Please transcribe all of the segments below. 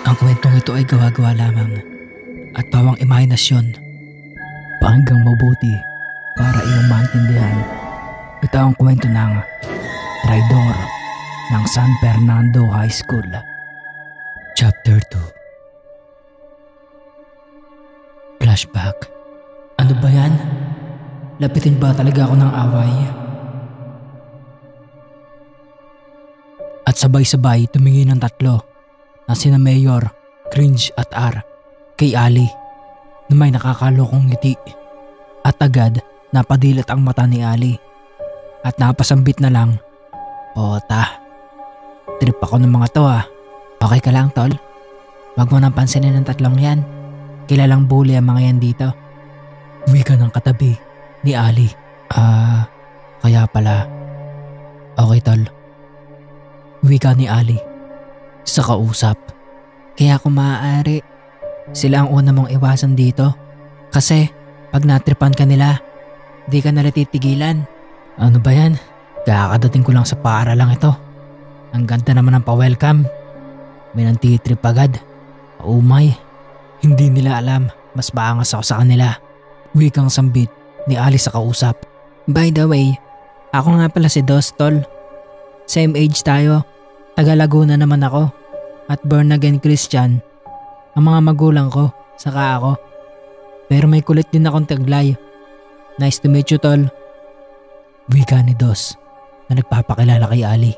Ang kwentong ito ay gawa-gawa lamang at pawang imahinasyon. Pakinggang mabuti para iyong maintindihan. Ito ang kwento ng Traidor ng San Fernando High School. Chapter 2. Flashback. Ano ba yan? Lapitin ba talaga ako ng away? At sabay-sabay tumingin ng tatlo na sina Mayor, Cringe at R kay Ali na may nakakalokong ngiti. At agad napadilat ang mata ni Ali at napasambit na lang. Pota, trip ako ng mga to ah. Okay ka lang tol? Wag mo nang pansinin ng tatlong yan. Kilalang bully ang mga yan dito. Wika ng katabi ni Ali. Kaya pala. Okay tol. Wika ni Ali sa kausap. Kaya kung maaari, sila ang una mong iwasan dito. Kasi pag natripan ka nila, di ka nila titigilan. Ano ba yan? Kakadating ko lang sa paaralang ito. Ang ganda naman ng pa-welcome. May nantitrip agad. Oh my, hindi nila alam. Mas baangas ako sa kanila. Wikang sambit ni Ali sa kausap. By the way, ako nga pala si Dostol. Same age tayo. Taga Laguna naman ako. At born again Christian. Ang mga magulang ko, saka ako. Pero may kulit din akong taglay. Nice to meet you tol. Wika ni Dos na nagpapakilala kay Ali.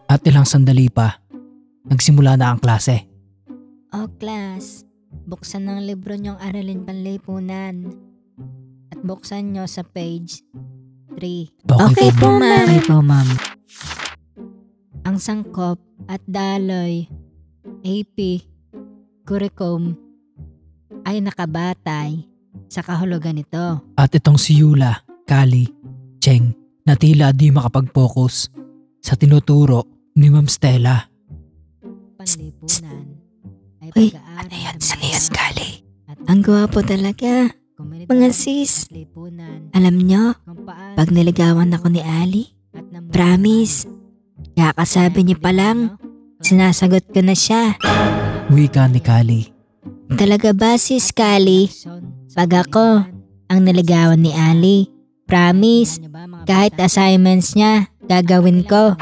At ilang sandali pa, nagsimula na ang klase. Class, buksan ng libro niyong Aralin Panlipunan. At buksan niyo sa page 3. Okay po ma'am. Okay po ma'am. Ang sangkop at daloy, AP, curriculum, ay nakabatay sa kahulugan nito. At itong si Yula, Kali, Cheng na tila di makapag-focus sa tinuturo ni Ma'am Stella. Panlipunan ay Uy, pag-aaral ano yan? ng Saan yan, mga Kali? at Ang gwapo talaga. komunidad Mga ng sis. lipunan, Alam nyo, kung paano pag niligawan ako ni Ali, at ng- promise, kakasabi niya pa lang, sinasagot ko na siya. Wika ni Kali. Talaga ba sis Kali? Pag ako ang niligawan ni Ali, promise, kahit assignments niya, gagawin ko.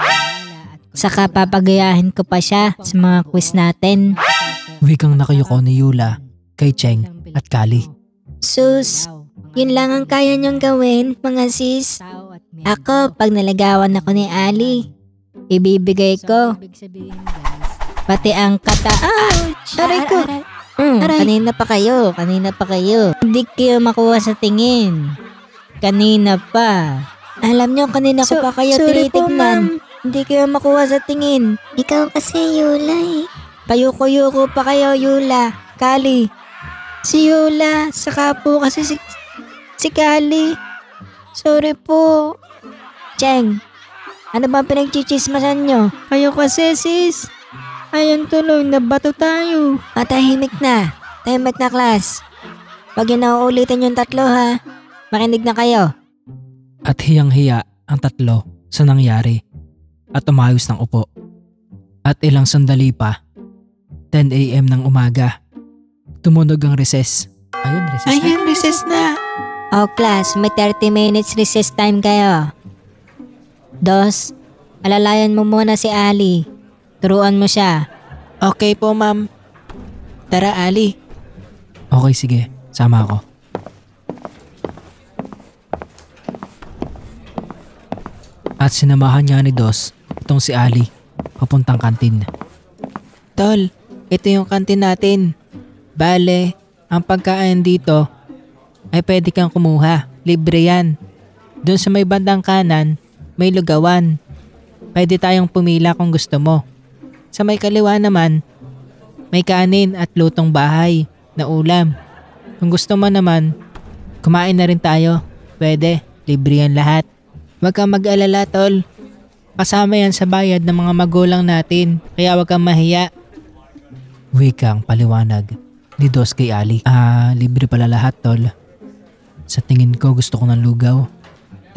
Saka papagayahin ko pa siya sa mga quiz natin. Wikang nakayuko ni Yula kay Cheng at Kali. Sus, yun lang ang kaya niyong gawin, mga sis. Ako, pag naligawan ako ni Ali, ibibigay ko pati ang kata. Aray ko. Kanina pa kayo. Hindi kayo makuha sa tingin. Kanina pa. Alam niyo, kanina ko pa kayo tinitignan. Hindi kayo makuha sa tingin. Ikaw kasi, Yula eh. Payuko-yuko pa kayo, Yula. Kali. Si Yula, saka po kasi si Kali. Sorry po. Cheng, ano ba pinagchichismasan nyo? Kayo kasi sis. Ayun tuloy, nabato tayo. Tahimik na class. Pag yun nauulitin yung tatlo ha, makinig na kayo. At hiyang-hiya ang tatlo sa nangyari at umayos ng upo. At ilang sandali pa, 10 a.m. ng umaga, tumunog ang recess. Ayun, recess na. Class, may 30 minutes recess time kayo. Dos, alalayan mo muna si Ali. Turuan mo siya. Okay po ma'am. Tara Ali. Okay sige, sama ako. At sinamahan niya ni Dos itong si Ali papuntang kantin. Tol, ito yung kantin natin. Bale, ang pagkain dito ay pwede kang kumuha. Libre yan. Doon sa may bandang kanan, may lugawan. Pwede tayong pumila kung gusto mo. Sa may kaliwa naman, may kanin at lutong bahay na ulam. Kung gusto mo naman, kumain na rin tayo. Pwede, libre yan lahat. Huwag kang mag-alala tol. Kasama yan sa bayad ng mga magulang natin, kaya huwag kang mahiya. Wikang paliwanag ni Dos kay Ali. Libre pala lahat tol. Sa tingin ko gusto ko ng lugaw.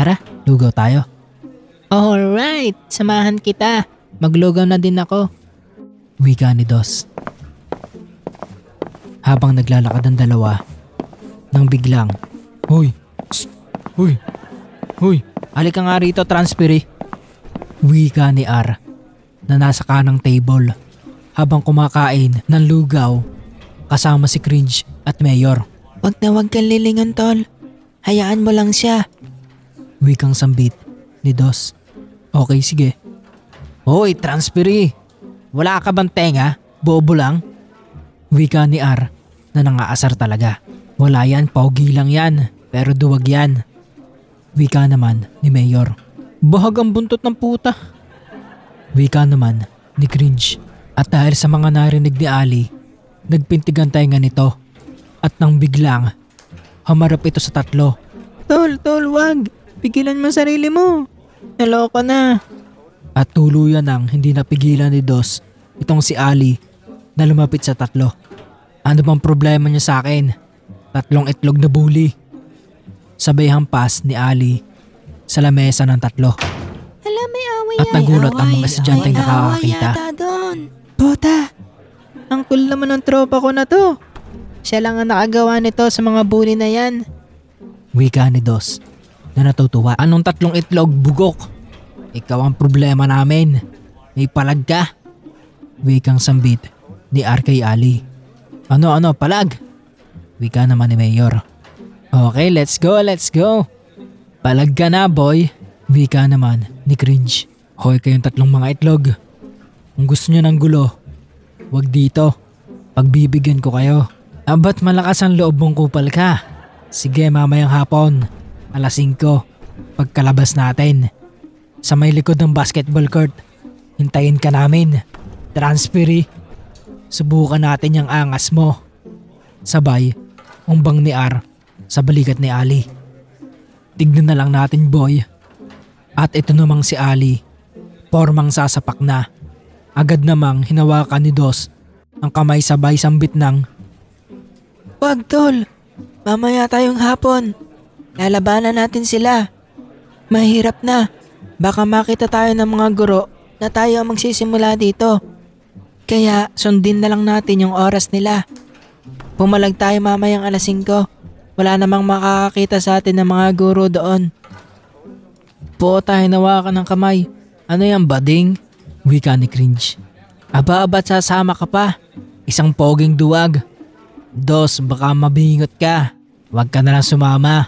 Tara, lugaw tayo. Alright, samahan kita. Maglugaw na din ako. Wika ni Dos. habang naglalakad ang dalawa nang biglang, "Hoy! Psst! Hoy! Hoy! Halika nga rito, Transpiri!" Wika ni R na nasa kanang table habang kumakain ng lugaw kasama si Cringe at Mayor. Wag na wag kang lilingon, tol. Hayaan mo lang siya. Wikang sambit ni Dos. Okay, sige. Hoy, Transpiri! Wala ka bang tenga? Bobo lang? Wika ni R na nangaasar talaga. Wala yan, pogi lang yan. Pero duwag yan. Wika naman ni Mayor. Bahag ang buntot ng puta. Wika naman ni Cringe. At dahil sa mga narinig ni Ali, nagpintigan tenga nito. At nang biglang, hamarap ito sa tatlo. Tol, wag. Pigilan mo sarili mo. Naloko na. At tuluyan nang hindi napigilan ni Dos itong si Ali na lumapit sa tatlo. Ano bang problema niya sa akin? 3 itlog na bully. Sabay hampas ni Ali sa lamesa ng tatlo. Hala, may away. At nagulat ang mga estudyanteng nakakakita. Puta, ang cool naman ng tropa ko na to. Siya lang ang nakagawa nito sa mga bully na yan. Wika ni Dos na natutuwa. Anong 3 itlog, bugok? Ikaw ang problema namin. May palag ka. Wikang sambit ni R kay Ali. Ano, palag? Wika naman ni Mayor. Okay, let's go. Palag ka na, boy. Wika naman ni Cringe. Hoy kayong 3 mga itlog. Kung gusto nyo ng gulo, wag dito. Pagbibigyan ko kayo. Ba't malakas ang loob mong kupal ka? Sige, mamayang hapon. 5:00. Pagkalabas natin. Sa may likod ng basketball court. Hintayin ka namin. Transpiri. Subukan natin yung angas mo. Sabay, umbang ni R sa balikat ni Ali. Tignan na lang natin, boy. At ito namang si Ali. Formang sasapak na. Agad namang hinawakan ni Dos ang kamay sabay sambit ng, Wag, tol. Mamaya tayong hapon. Lalabanan natin sila. Mahirap na. Baka makita tayo ng mga guro na tayo ang magsisimula dito. Kaya sundin na lang natin yung oras nila. Pumalag tayo mamayang 5:00. Wala namang makakakita sa atin ng mga guro doon. Puta, hinawakan ng kamay. Ano yan, bading? Wika ni Cringe. Aba-aba't sasama ka pa. Isang poging duwag. Dos, baka mabingot ka. Huwag ka na lang sumama.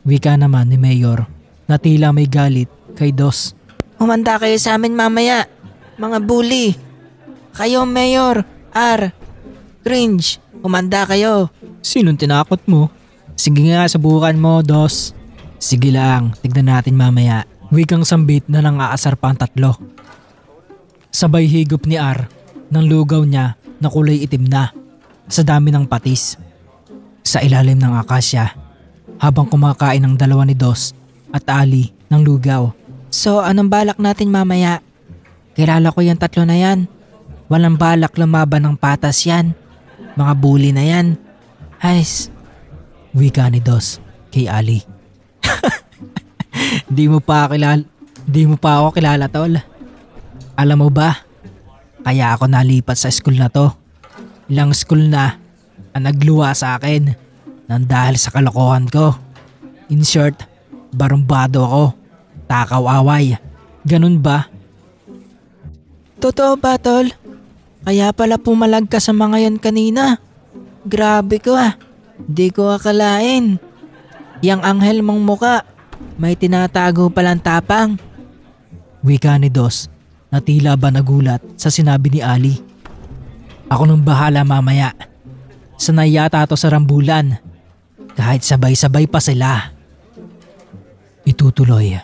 Wika naman ni Mayor na tila may galit kay Dos. Humanda kayo sa amin mamaya, mga bully. Kayo, Mayor, R, Cringe, humanda kayo. Sinong tinakot mo? Sige nga, subukan mo, Dos. Sige lang, tignan natin mamaya. Wikang sambit na nang-aasar pa ang 3. Sabay higop ni R ng lugaw niya na kulay itim na sa dami ng patis. Sa ilalim ng akasya habang kumakain ng 2 ni Dos at Ali ng lugaw. So anong balak natin mamaya? Kilala ko yung 3 na yan. Walang balak lumaban ng patas yan. Mga bully na yan. Hays. Wika ni Dos kay Ali. Di mo pa ako kilala, tol. Alam mo ba, kaya ako nalipat sa school na to. Ilang school na ang nagluwa sa akin nang dahil sa kalokohan ko. In short, barumbado ako. Takaw away. Ganun ba? Totoo ba, tol? Kaya pala pumalag ka sa mga yan kanina. Grabe ko ah. Di ko akalain. Yang anghel mong muka, may tinatago palang tapang. Wika ni Dos na tila ba nagulat sa sinabi ni Ali. Ako nang bahala mamaya. Sanay yata to sa rambulan. Kahit sabay-sabay pa sila. Itutuloy